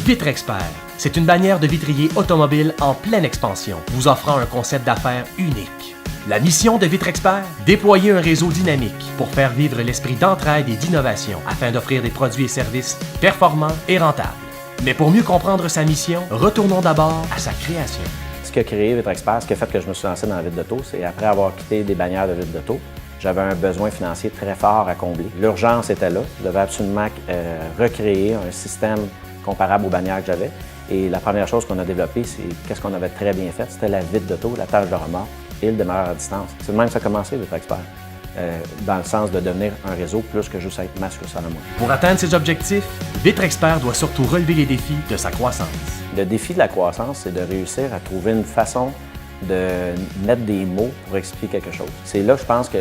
Vitre Expert, c'est une bannière de vitrier automobile en pleine expansion, vous offrant un concept d'affaires unique. La mission de Vitre Expert, déployer un réseau dynamique pour faire vivre l'esprit d'entraide et d'innovation afin d'offrir des produits et services performants et rentables. Mais pour mieux comprendre sa mission, retournons d'abord à sa création. Ce qui a créé Vitre Expert, ce qui a fait que je me suis lancé dans la vitre d'auto, c'est après avoir quitté des bannières de vitre d'auto, j'avais un besoin financier très fort à combler. L'urgence était là. Je devais absolument recréer un système comparable aux bannières que j'avais. Et la première chose qu'on a développée, c'est qu'est-ce qu'on avait très bien fait, c'était la vitre d'auto, la tâche de remorque et le démarreur à distance. C'est de même que ça a commencé, Vitre Expert, dans le sens de devenir un réseau plus que juste être ma succursale à moi. Pour atteindre ses objectifs, Vitre Expert doit surtout relever les défis de sa croissance. Le défi de la croissance, c'est de réussir à trouver une façon de mettre des mots pour expliquer quelque chose. C'est là, je pense, que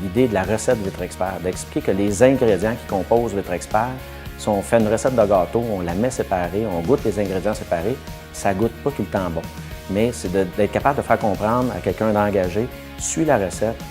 l'idée de la recette Vitre Expert, d'expliquer que les ingrédients qui composent Vitre Expert, si on fait une recette de gâteau, on la met séparée, on goûte les ingrédients séparés, ça goûte pas tout le temps bon. Mais c'est d'être capable de faire comprendre à quelqu'un d'engagé, suis la recette,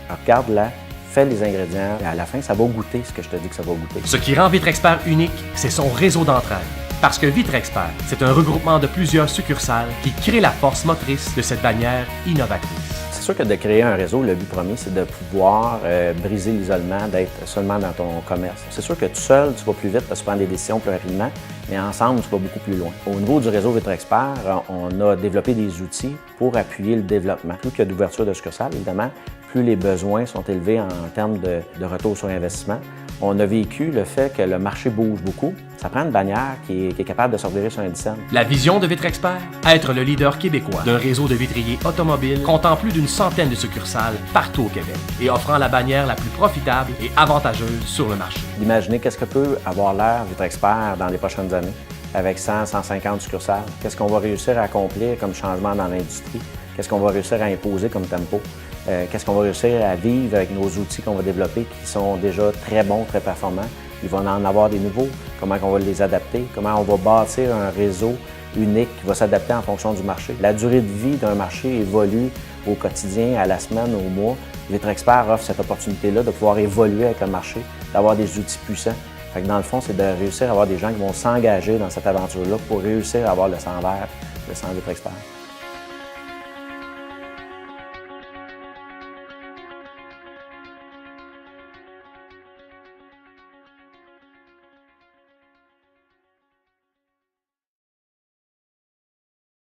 regarde-la, fais les ingrédients, et à la fin, ça va goûter ce que je te dis que ça va goûter. Ce qui rend Vitre Expert unique, c'est son réseau d'entraide. Parce que Vitre Expert, c'est un regroupement de plusieurs succursales qui crée la force motrice de cette bannière innovatrice. C'est sûr que de créer un réseau, le but premier, c'est de pouvoir briser l'isolement, d'être seulement dans ton commerce. C'est sûr que tout seul, tu vas plus vite parce que tu prends des décisions plus rapidement, mais ensemble, tu vas beaucoup plus loin. Au niveau du réseau Vitre Expert, on a développé des outils pour appuyer le développement. Plus qu'il y a d'ouverture de succursales, évidemment, plus les besoins sont élevés en termes de retour sur investissement. On a vécu le fait que le marché bouge beaucoup. Ça prend une bannière qui est capable de sortir sur un dizaine. La vision de Vitre Expert, être le leader québécois d'un réseau de vitriers automobiles comptant plus d'une centaine de succursales partout au Québec et offrant la bannière la plus profitable et avantageuse sur le marché. Imaginez qu'est-ce que peut avoir l'air Vitre Expert dans les prochaines années avec 100, 150 succursales. Qu'est-ce qu'on va réussir à accomplir comme changement dans l'industrie? Qu'est-ce qu'on va réussir à imposer comme tempo? Qu'est-ce qu'on va réussir à vivre avec nos outils qu'on va développer qui sont déjà très bons, très performants? Il va en avoir des nouveaux. Comment on va les adapter? Comment on va bâtir un réseau unique qui va s'adapter en fonction du marché? La durée de vie d'un marché évolue au quotidien, à la semaine, au mois. Vitre Expert offre cette opportunité-là de pouvoir évoluer avec le marché, d'avoir des outils puissants. Fait que dans le fond, c'est de réussir à avoir des gens qui vont s'engager dans cette aventure-là pour réussir à avoir le sang vert, le sang Vitre Expert.